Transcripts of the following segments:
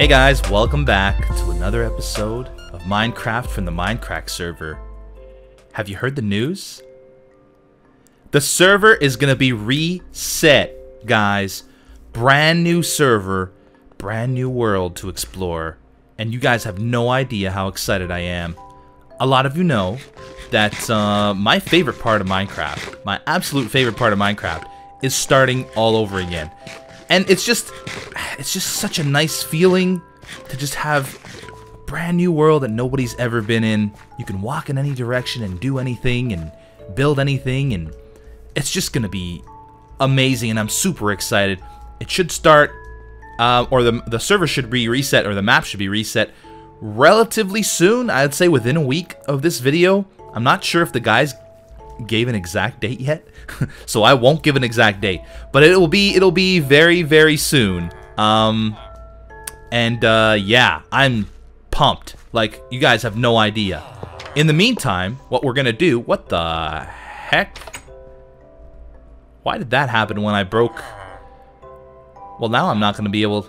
Hey guys, welcome back to another episode of Minecraft from the Mindcrack Server. Have you heard the news? The server is gonna be reset, guys. Brand new server, brand new world to explore, and you guys have no idea how excited I am. A lot of you know that my favorite part of Minecraft, my absolute favorite part of Minecraft, is starting all over again. And it's just such a nice feeling to just have a brand new world that nobody's ever been in. You can walk in any direction and do anything and build anything, and it's just gonna be amazing, and I'm super excited. It should start, or the server should be reset, or the map should be reset relatively soon. I'd say within a week of this video. I'm not sure if the guys gave an exact date yet, so I won't give an exact date, but it'll be very, very soon. Yeah, I'm pumped. Like, you guys have no idea. In the meantime, what we're gonna do, what the heck? Why did that happen when I broke? Well, now I'm not gonna be able.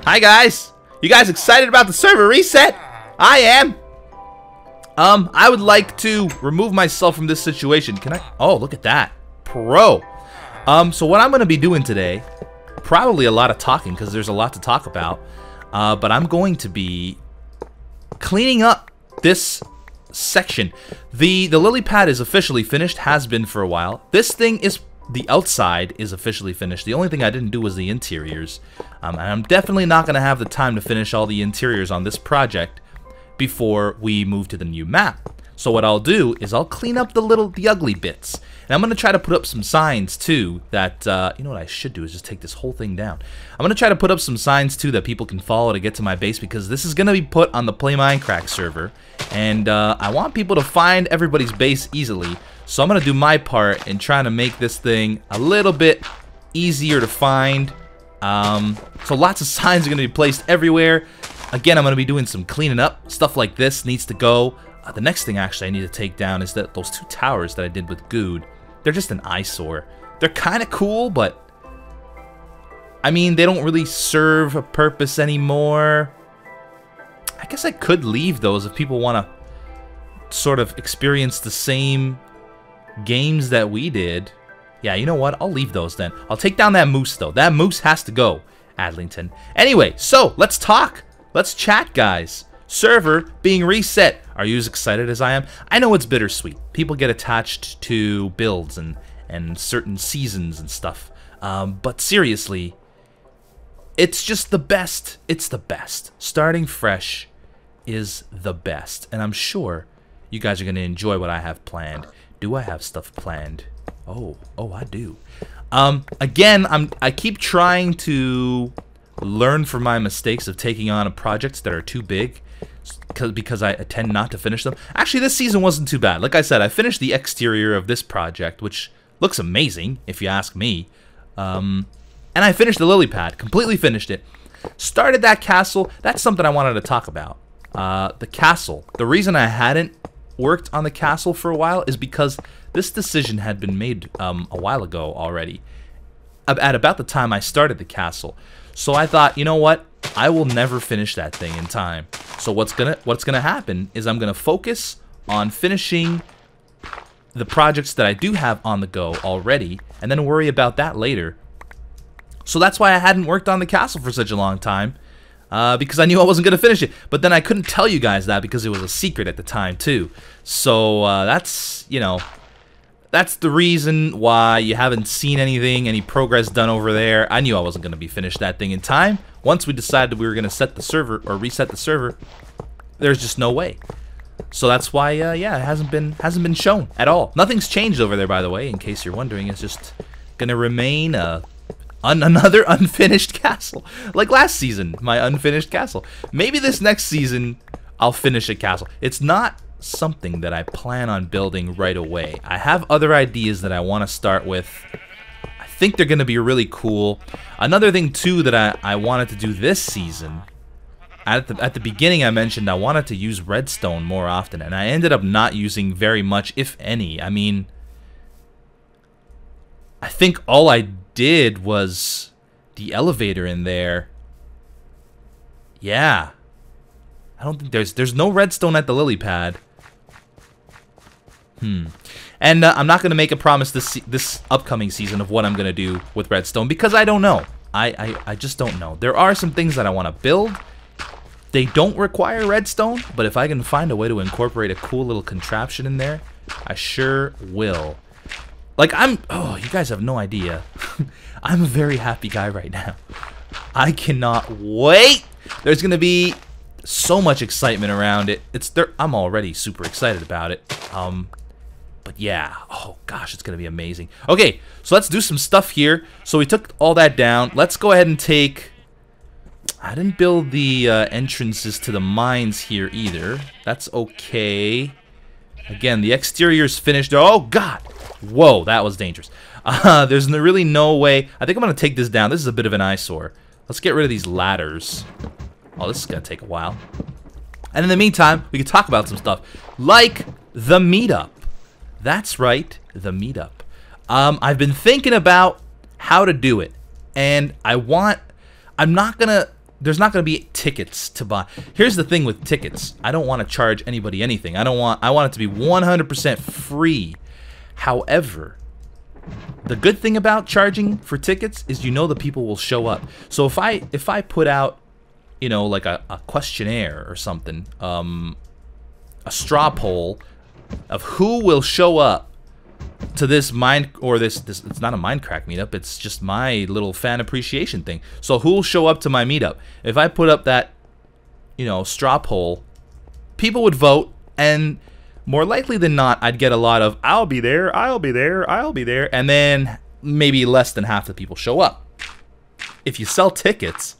Hi guys! You guys excited about the server reset? I am! I would like to remove myself from this situation. Can I? Oh, look at that. Pro. So what I'm going to be doing today, probably a lot of talking because there's a lot to talk about, but I'm going to be cleaning up this section. The lily pad is officially finished, has been for a while. This thing is, the outside is officially finished. The only thing I didn't do was the interiors. And I'm definitely not going to have the time to finish all the interiors on this project before we move to the new map. So what I'll do is I'll clean up the ugly bits. And I'm going to try to put up some signs too that, you know what I should do is just take this whole thing down. I'm going to try to put up some signs too that people can follow to get to my base, because this is going to be put on the Play Mindcrack server. And I want people to find everybody's base easily. So I'm going to do my part in trying to make this thing a little bit easier to find. So lots of signs are going to be placed everywhere. Again, I'm going to be doing some cleaning up. Stuff like this needs to go. The next thing actually I need to take down is that those two towers that I did with Good. They're just an eyesore. They're kind of cool, but I mean, they don't really serve a purpose anymore. I guess I could leave those if people want to sort of experience the same games that we did. Yeah, you know what? I'll leave those then. I'll take down that moose, though. That moose has to go, Adlington. Anyway, so let's talk. Let's chat, guys. Server being reset. Are you as excited as I am? I know it's bittersweet. People get attached to builds and certain seasons and stuff. But seriously, it's just the best. It's the best. Starting fresh is the best. And I'm sure you guys are going to enjoy what I have planned. Do I have stuff planned? Oh, I do. Again, I keep trying to learn from my mistakes of taking on projects that are too big, because I tend not to finish them. Actually, this season wasn't too bad. Like I said, I finished the exterior of this project, which looks amazing, if you ask me. And I finished the lily pad, completely finished it. Started that castle. That's something I wanted to talk about. The castle. The reason I hadn't worked on the castle for a while is because this decision had been made a while ago already, at about the time I started the castle. So I thought, you know what? I will never finish that thing in time. So what's gonna happen is I'm gonna focus on finishing the projects that I do have on the go already, and then worry about that later. So that's why I hadn't worked on the castle for such a long time, because I knew I wasn't gonna finish it. But then I couldn't tell you guys that because it was a secret at the time too. So that's, you know, that's the reason why you haven't seen any progress done over there. I knew I wasn't going to be finished that thing in time. Once we decided we were going to set the server, or reset the server, there's just no way. So that's why, yeah, it hasn't been shown at all. Nothing's changed over there, by the way, in case you're wondering. It's just going to remain another unfinished castle. Like last season, my unfinished castle. Maybe this next season, I'll finish a castle. It's not something that I plan on building right away. I have other ideas that I want to start with. I think they're going to be really cool. Another thing too that I wanted to do this season, at the beginning I mentioned I wanted to use redstone more often, and I ended up not using very much, if any. I mean, I think all I did was the elevator in there Yeah. I don't think there's no redstone at the lily pad. And I'm not going to make a promise this upcoming season of what I'm going to do with redstone because I don't know. I just don't know. There are some things that I want to build. They don't require redstone, but if I can find a way to incorporate a cool little contraption in there, I sure will. Like, oh, you guys have no idea. I'm a very happy guy right now. I cannot wait. There's going to be so much excitement around it. I'm already super excited about it. But yeah, oh gosh, it's gonna be amazing. Okay, so let's do some stuff here. So we took all that down. Let's go ahead and take... I didn't build the entrances to the mines here either. That's okay. Again, the exterior's finished. Oh god! Whoa, that was dangerous. There's really no way. I think I'm gonna take this down. This is a bit of an eyesore. Let's get rid of these ladders. Oh, this is gonna take a while. And in the meantime, we can talk about some stuff like the meetup. That's right, the meetup. I've been thinking about how to do it, and there's not gonna be tickets to buy. Here's the thing with tickets. I don't want to charge anybody anything. I want it to be 100% free. However, the good thing about charging for tickets is you know the people will show up. So if I put out, you know, like a questionnaire or something, a straw poll of who will show up to this it's not a Mindcrack meetup, it's just my little fan appreciation thing. So who will show up to my meetup? If I put up that, you know, straw poll, people would vote, and more likely than not, I'd get a lot of I'll be there, I'll be there, I'll be there, and then maybe less than half the people show up. If you sell tickets,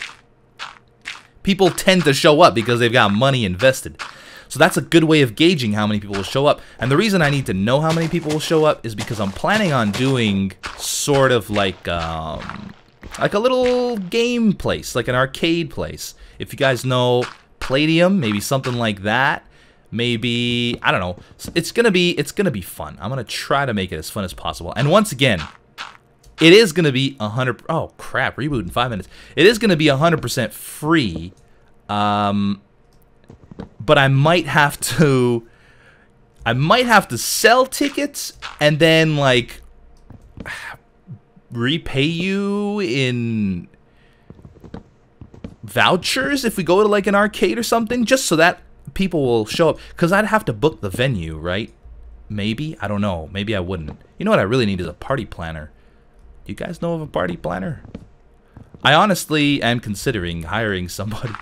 people tend to show up because they've got money invested. So that's a good way of gauging how many people will show up. And the reason I need to know how many people will show up is because I'm planning on doing sort of like a little game place, like an arcade place. If you guys know Palladium, maybe something like that. Maybe, I don't know. It's gonna be fun. I'm gonna try to make it as fun as possible. And once again, it is gonna be 100. Oh crap! Reboot in 5 minutes. It is gonna be 100% free. But I might have to sell tickets and then like repay you in vouchers if we go to like an arcade or something, just so that people will show up, because I'd have to book the venue, right? Maybe, I don't know, maybe I wouldn't. You know what I really need is a party planner. You guys know of a party planner? I honestly am considering hiring somebody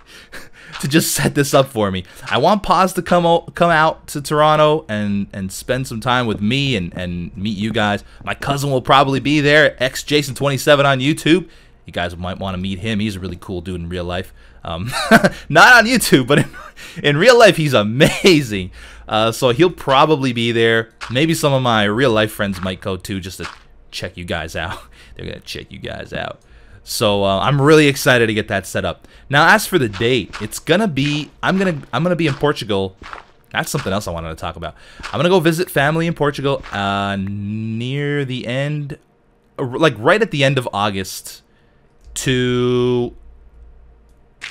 to just set this up for me. I want Paz to come out to Toronto and spend some time with me and meet you guys. My cousin will probably be there, xjason27 on YouTube. You guys might want to meet him. He's a really cool dude in real life. Not on YouTube, but in real life, he's amazing. So he'll probably be there. Maybe some of my real life friends might go too, just to check you guys out. They're gonna check you guys out. So I'm really excited to get that set up. Now, as for the date, it's gonna be I'm gonna be in Portugal. That's something else I wanted to talk about. I'm gonna go visit family in Portugal near the end, like right at the end of August to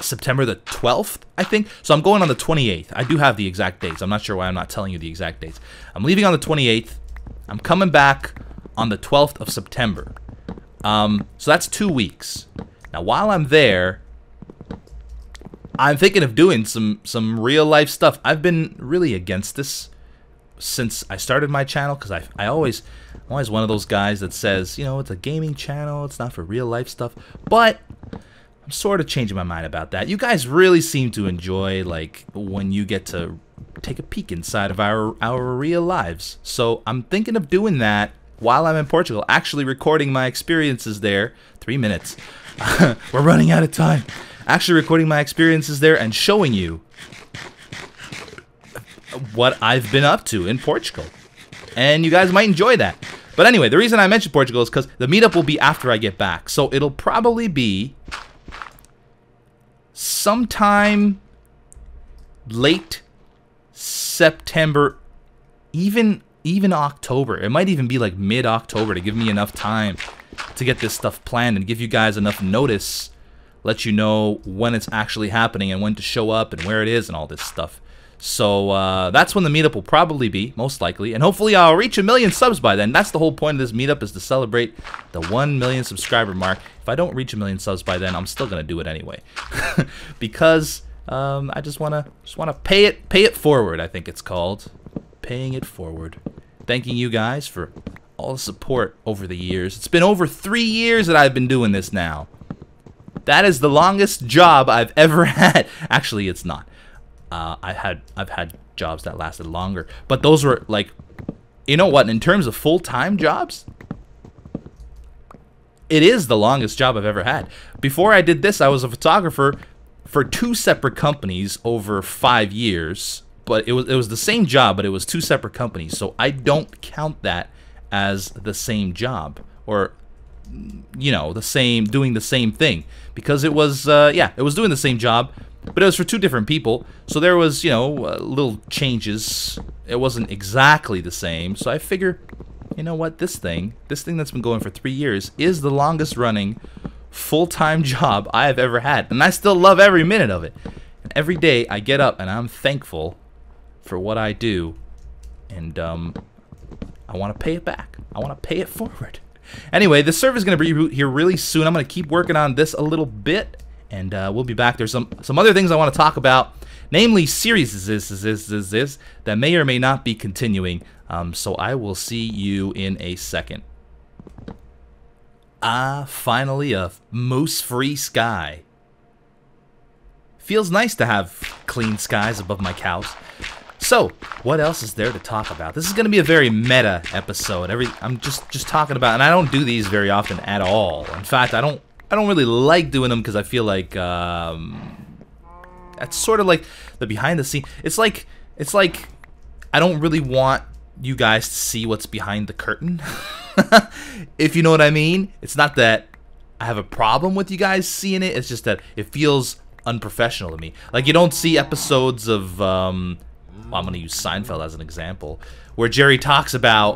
September the 12th, I think. So I'm going on the 28th. I do have the exact dates. I'm not sure why I'm not telling you the exact dates. I'm leaving on the 28th. I'm coming back on the 12th of September. So that's 2 weeks. Now, while I'm there, I'm thinking of doing some real life stuff. I've been really against this since I started my channel, because I'm always one of those guys that says, you know, it's a gaming channel, it's not for real life stuff. But I'm sort of changing my mind about that. You guys really seem to enjoy, like, when you get to take a peek inside of our real lives. So I'm thinking of doing that while I'm in Portugal, actually recording my experiences there. 3 minutes. We're running out of time. Actually recording my experiences there and showing you what I've been up to in Portugal. And you guys might enjoy that. But anyway, the reason I mentioned Portugal is because the meetup will be after I get back. So it'll probably be sometime late September, even October. It might even be like mid-October to give me enough time to get this stuff planned and give you guys enough notice let you know when it's actually happening and when to show up and where it is and all this stuff. So that's when the meetup will probably be, most likely. And hopefully I'll reach 1 million subs by then. That's the whole point of this meetup, is to celebrate the 1 million subscriber mark. If I don't reach 1 million subs by then, I'm still going to do it anyway. Because I just want to pay it forward, I think it's called. Paying it forward. Thanking you guys for all the support over the years. It's been over 3 years that I've been doing this now. That is the longest job I've ever had. Actually, it's not. I've had jobs that lasted longer, but those were like, you know what, in terms of full-time jobs, it is the longest job I've ever had. Before I did this, I was a photographer for 2 separate companies over 5 years, but it was the same job, but it was 2 separate companies, so I don't count that as the same job, or, you know, doing the same thing, because it was yeah, it was doing the same job, but it was for 2 different people, so there was, you know, little changes. It wasn't exactly the same, so I figure, you know what, this thing that's been going for 3 years is the longest running full-time job I have ever had, and I still love every minute of it. And every day I get up and I'm thankful for what I do, and I want to pay it back. I want to pay it forward. Anyway, the server is going to reboot here really soon. I'm going to keep working on this a little bit, and we'll be back. There's some other things I want to talk about, namely series that may or may not be continuing. So I will see you in a second. Finally a moose-free sky. Feels nice to have clean skies above my couch. So, what else is there to talk about? This is going to be a very meta episode. I'm just talking about, and I don't do these very often at all. In fact, I don't really like doing them because I feel like that's sort of like the behind the scene. It's like I don't really want you guys to see what's behind the curtain. If you know what I mean. It's not that I have a problem with you guys seeing it. It's just that it feels unprofessional to me. Like, you don't see episodes of I'm going to use Seinfeld as an example, where Jerry talks about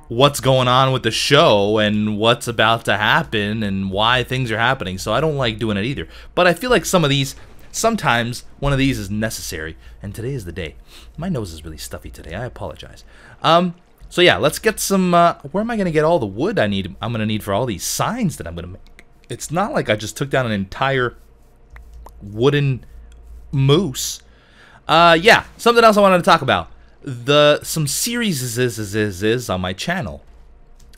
what's going on with the show and what's about to happen and why things are happening. So I don't like doing it either. But I feel like sometimes one of these is necessary. And today is the day. My nose is really stuffy today. I apologize. So yeah, let's get some, where am I going to get all the wood I'm going to need for all these signs that I'm going to make? It's not like I just took down an entire wooden moose. Yeah, something else I wanted to talk about. Some series is on my channel.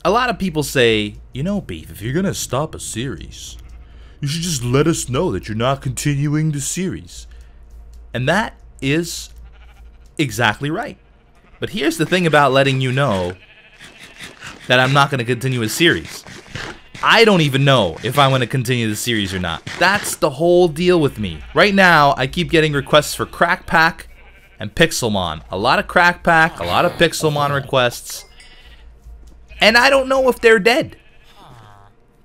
A lot of people say, you know, Beef, if you're gonna stop a series, you should just let us know that you're not continuing the series. And that is exactly right. But here's the thing about letting you know that I'm not gonna continue a series. I don't even know if I'm going to continue the series or not. That's the whole deal with me. Right now, I keep getting requests for Crack Pack and Pixelmon. A lot of Crack Pack, a lot of Pixelmon requests. And I don't know if they're dead.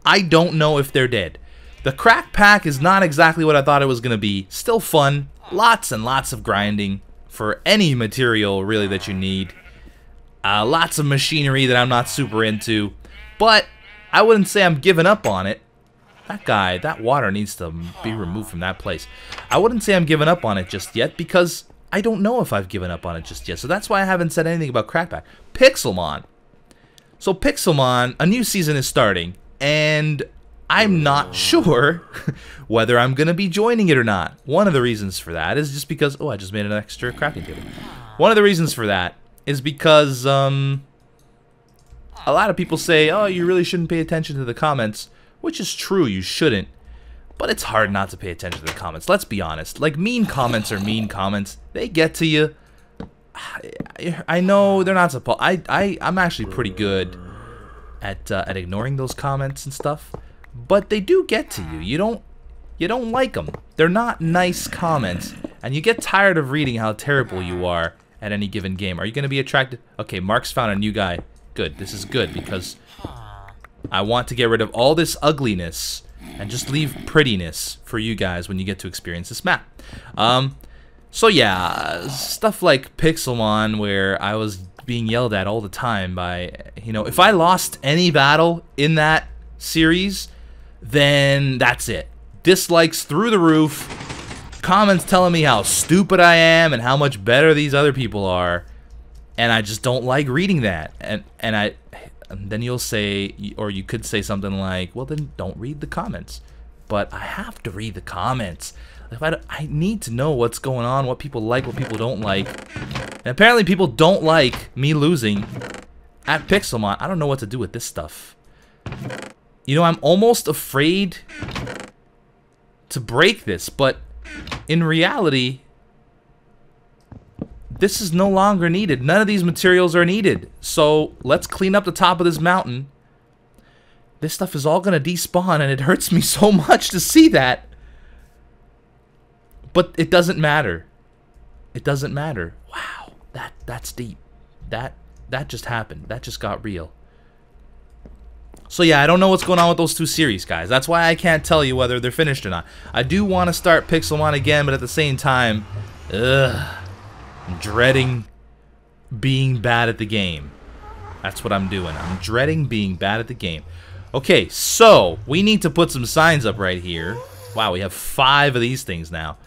I don't know if they're dead. The Crack Pack is not exactly what I thought it was going to be. Still fun. Lots and lots of grinding for any material, really, that you need. Lots of machinery that I'm not super into. But I wouldn't say I'm giving up on it. That water needs to be removed from that place. I wouldn't say I'm giving up on it just yet, because I don't know if I've given up on it just yet. So that's why I haven't said anything about Crackback. Pixelmon. So Pixelmon, a new season is starting, and I'm not sure whether I'm going to be joining it or not. One of the reasons for that is just because, oh, I just made an extra crafting table. One of the reasons for that is because, a lot of people say, oh, you really shouldn't pay attention to the comments, which is true, you shouldn't. But it's hard not to pay attention to the comments, let's be honest. Like, mean comments are mean comments. They get to you. I know they're not supposed. I'm actually pretty good at ignoring those comments and stuff, but they do get to you. You don't like them. They're not nice comments, and you get tired of reading how terrible you are at any given game. Are you going to be attracted? Okay, Mark's found a new guy. Good. This is good, because I want to get rid of all this ugliness and just leave prettiness for you guys when you get to experience this map. So yeah, stuff like Pixelmon, where I was being yelled at all the time by, you know, if I lost any battle in that series, then that's it. dislikes through the roof, comments telling me how stupid I am and how much better these other people are, and I just don't like reading that. And then you'll say, or you could say something like, well, then don't read the comments. But I have to read the comments. If I need to know what's going on, what people like, what people don't like. And apparently people don't like me losing at Pixelmon. I don't know what to do with this stuff. You know, I'm almost afraid to break this, but in reality, this is no longer needed. None of these materials are needed. So let's clean up the top of this mountain. This stuff is all going to despawn, and it hurts me so much to see that. But it doesn't matter. It doesn't matter. Wow, that's deep. That just happened. That just got real. So yeah, I don't know what's going on with those two series, guys. That's why I can't tell you whether they're finished or not. I do want to start Pixelmon again, but at the same time, I'm dreading being bad at the game. That's what I'm doing. I'm dreading being bad at the game. Okay, so we need to put some signs up right here. Wow, we have 5 of these things now.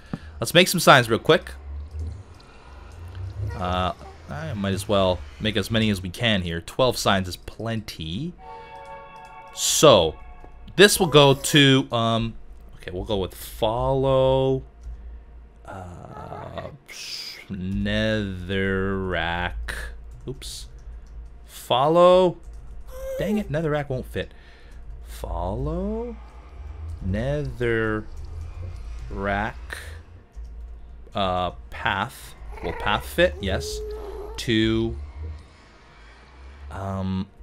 Let's make some signs real quick. I might as well make as many as we can here. 12 signs is plenty. So, this will go to, okay, we'll go with follow, netherrack, oops, follow, dang it, netherrack won't fit. Follow, netherrack, path, will path fit? Yes. To,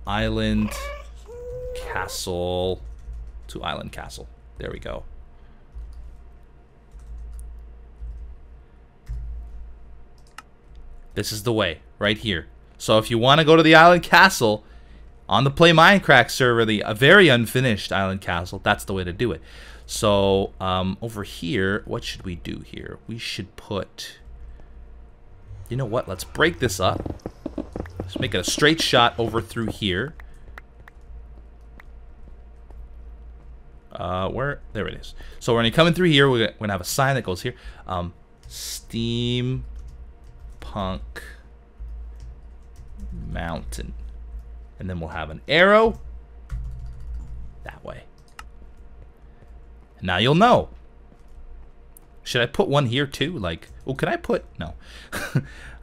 island castle, to island castle. There we go. This is the way, right here. So if you want to go to the island castle on the Play Mindcrack server, a very unfinished island castle, that's the way to do it. So over here, what should we do here? We should put, you know what, let's break this up. Let's make it a straight shot over through here. There it is. So when you're coming through here, we're gonna have a sign that goes here. Steampunk Mountain. And then we'll have an arrow that way. Now you'll know. Should I put one here too? Like, oh, can I put? No.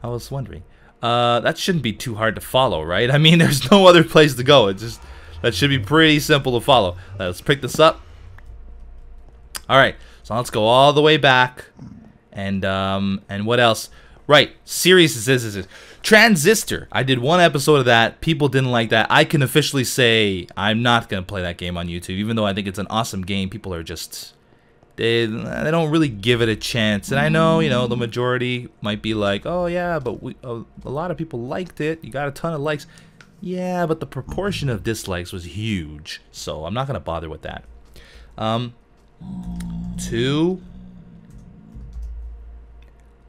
I was wondering. That shouldn't be too hard to follow, right? I mean, there's no other place to go. It just, that should be pretty simple to follow. Let's pick this up. All right, so let's go all the way back. And what else? Right, series is Transistor. I did one episode of that. People didn't like that. I can officially say I'm not gonna play that game on YouTube, even though I think it's an awesome game. People are just, they don't really give it a chance. And I know, you know, the majority might be like, oh yeah, but a lot of people liked it. You got a ton of likes. Yeah, but the proportion of dislikes was huge, so I'm not gonna bother with that. 2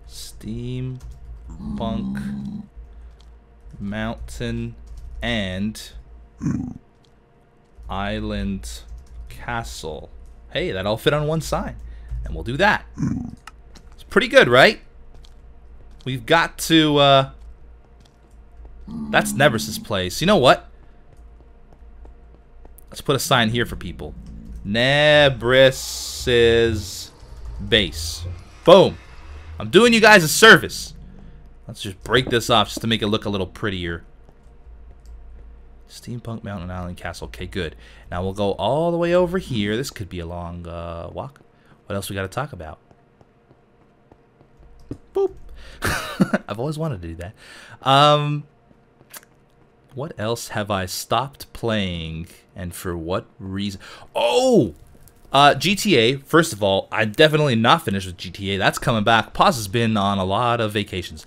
Steampunk Mountain and Island Castle. Hey, that all fit on one sign, and we'll do that. It's pretty good, right? We've got to, that's Nevers's place. You know what? Let's put a sign here for people. Nevers's base. Boom. I'm doing you guys a service. Let's just break this off just to make it look a little prettier. Steampunk Mountain Island Castle. Okay, good. Now we'll go all the way over here. This could be a long walk. What else we got to talk about? Boop. I've always wanted to do that. What else have I stopped playing, and for what reason? Oh! GTA, first of all, I'm definitely not finished with GTA. That's coming back. Paz has been on a lot of vacations.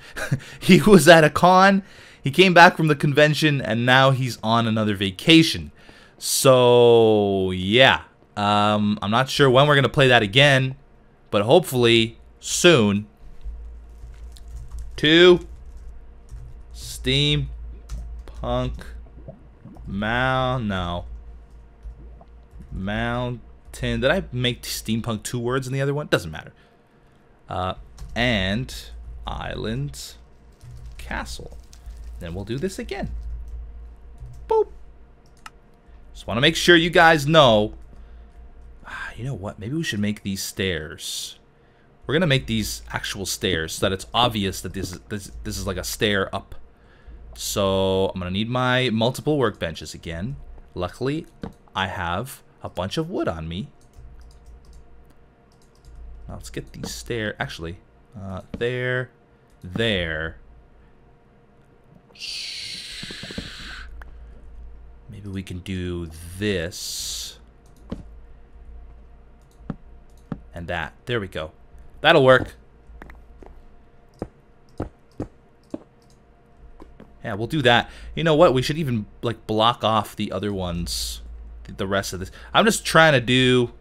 He was at a con, he came back from the convention, and now he's on another vacation. So, yeah. I'm not sure when we're going to play that again, but hopefully soon. 2 Steampunk Mountain tin. Did I make steampunk 2 words in the other one? Doesn't matter. And island castle. Then we'll do this again. Boop. Just want to make sure you guys know. You know what? Maybe we should make these stairs. We're gonna make these actual stairs so that it's obvious that this is like a stair up. So I'm gonna need my multiple workbenches again. Luckily, I have a bunch of wood on me. Now let's get these stairs. Actually, there. Maybe we can do this and that. There we go. That'll work. Yeah, we'll do that. You know what? We should even like block off the other ones, the rest of this. I'm just trying to do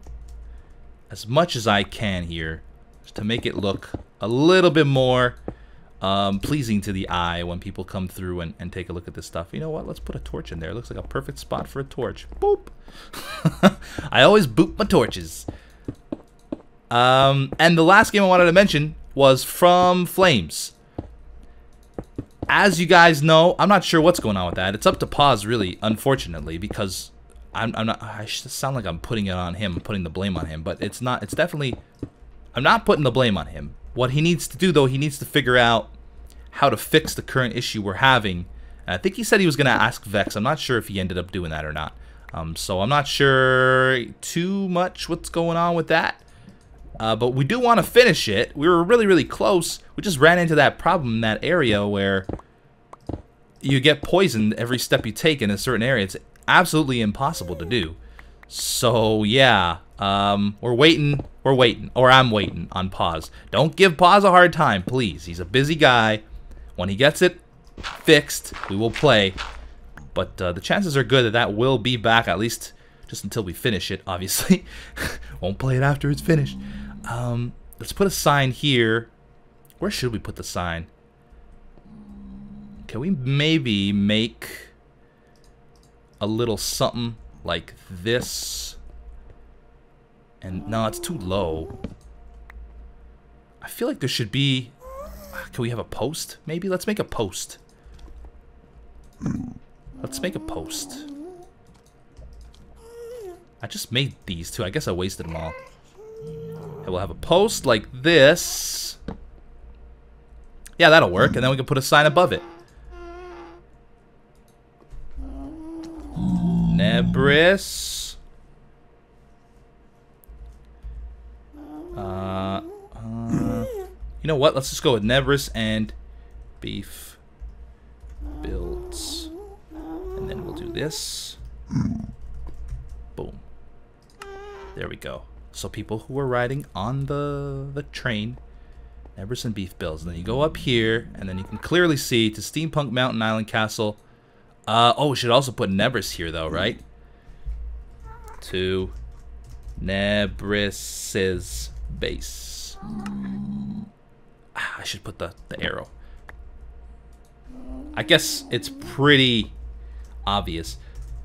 as much as I can here just to make it look a little bit more pleasing to the eye when people come through and take a look at this stuff. You know what? Let's put a torch in there. It looks like a perfect spot for a torch. Boop. I always boop my torches. And the last game I wanted to mention was From Flames. As you guys know, I'm not sure what's going on with that. It's up to Pause, really, unfortunately, because I'm not. I sound like I'm putting it on him, putting the blame on him, but it's not. It's definitely. I'm not putting the blame on him. What he needs to do, though, he needs to figure out how to fix the current issue we're having. And I think he said he was going to ask Vex. I'm not sure if he ended up doing that or not. So I'm not sure too much what's going on with that. But we do want to finish it. We were really, really close. We just ran into that problem in that area where you get poisoned every step you take in a certain area. It's absolutely impossible to do. So, yeah. We're waiting. Or I'm waiting on Pause. Don't give Pause a hard time, please. He's a busy guy. When he gets it fixed, we will play. But the chances are good that that will be back, at least just until we finish it, obviously. Won't play it after it's finished. Let's put a sign here. Where should we put the sign? Can we maybe make a little something like this? And no, it's too low. I feel like there should be... Can we have a post? Maybe? Let's make a post. Let's make a post. I just made these two. I guess I wasted them all. And we'll have a post like this. Yeah, that'll work. And then we can put a sign above it. Nebris. You know what? Let's just go with Nebris and Beef builds. And then we'll do this. Boom. There we go. So people who are riding on the train, Nebris and Beef builds. And then you go up here, and then you can clearly see to Steampunk Mountain Island Castle. Oh, we should also put Nebris here, though, right? To Nebris's base. I should put the arrow. I guess it's pretty obvious.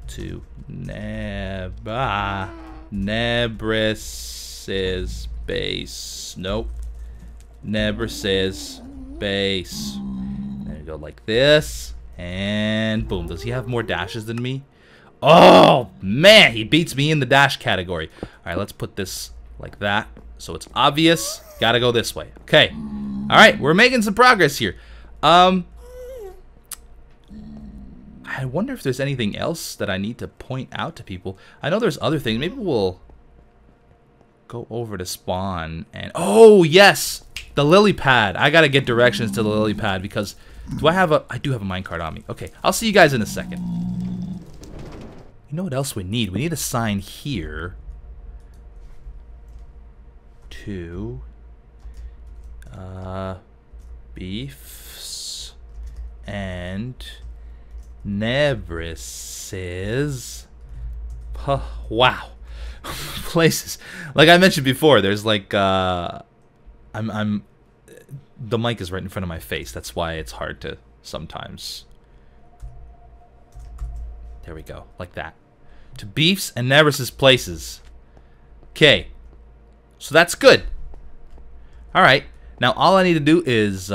To Nebris's base. Nope. Nebris's base. There you go, like this. And boom. Does he have more dashes than me? Oh, man. He beats me in the dash category. All right, let's put this like that. So it's obvious. Gotta go this way. Okay. All right, we're making some progress here. I wonder if there's anything else that I need to point out to people. I know there's other things. Maybe we'll go over to spawn and... Oh, yes! The lily pad. I gotta get directions to the lily pad because... Do I have a... I do have a minecart on me. Okay, I'll see you guys in a second. You know what else we need? We need a sign here. To... Beefs... And... Nebris's... Wow. Places. Like I mentioned before, there's like the mic is right in front of my face. That's why it's hard to sometimes. There we go. Like that. To Beefs and Nebris's places. Okay. So that's good. Alright. Now all I need to do is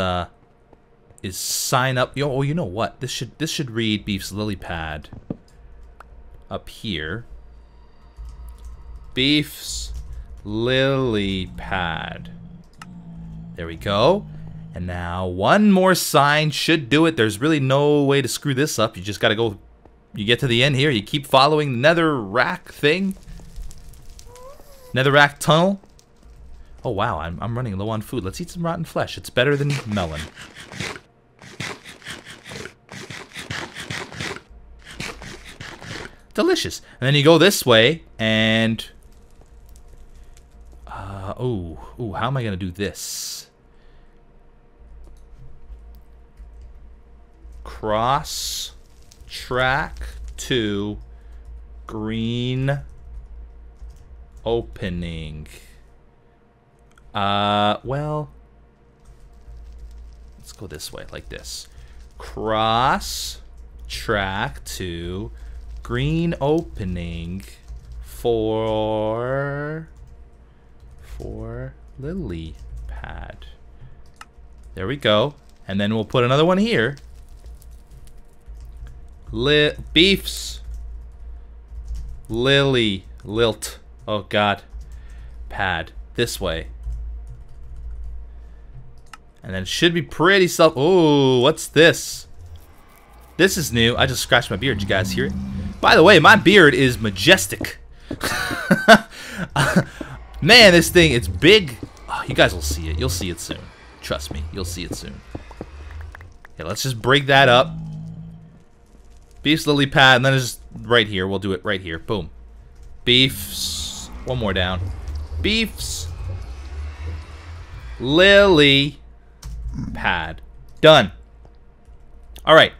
sign up. Oh, you know what? This should read Beef's lily pad up here. Beef's lily pad. There we go. And now one more sign should do it. There's really no way to screw this up. You just gotta go. You get to the end here. You keep following the nether rack thing. Nether rack tunnel. Oh wow, I'm running low on food. Let's eat some rotten flesh. It's better than melon. Delicious. And then you go this way and ooh, how am I gonna do this? Cross track to green opening. Well, let's go this way, like this. Cross track to green opening for lily pad. There we go. And then we'll put another one here. Beef's lily lilt. Oh god. Pad. This way. And then it should be pretty self. Oh, what's this? This is new. I just scratched my beard. You guys hear it? By the way, my beard is majestic. Man, this thing, it's big. Oh, you guys will see it. You'll see it soon. Trust me. You'll see it soon. Okay, let's just break that up. Beef's lily pad, and then it's just right here. We'll do it right here. Boom. Beef's. One more down. Beef's lily pad. Done. Alright.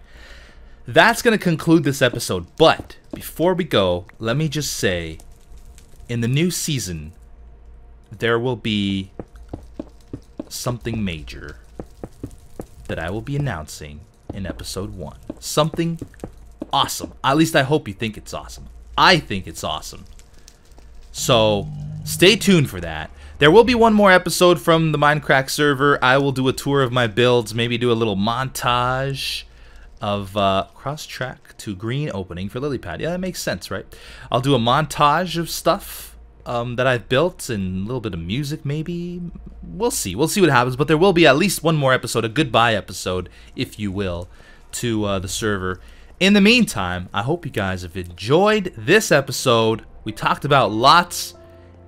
That's going to conclude this episode. But before we go, let me just say, in the new season, there will be something major that I will be announcing in episode 1. Something awesome. At least I hope you think it's awesome. I think it's awesome. So stay tuned for that. There will be one more episode from the Mindcrack server. I will do a tour of my builds, maybe do a little montage of cross-track to green opening for Lilypad. Yeah, that makes sense, right? I'll do a montage of stuff that I've built and a little bit of music, maybe. We'll see. We'll see what happens, but there will be at least one more episode, a goodbye episode, if you will, to the server. In the meantime, I hope you guys have enjoyed this episode. We talked about lots,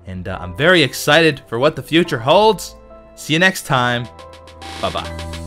and I'm very excited for what the future holds. See you next time. Bye-bye.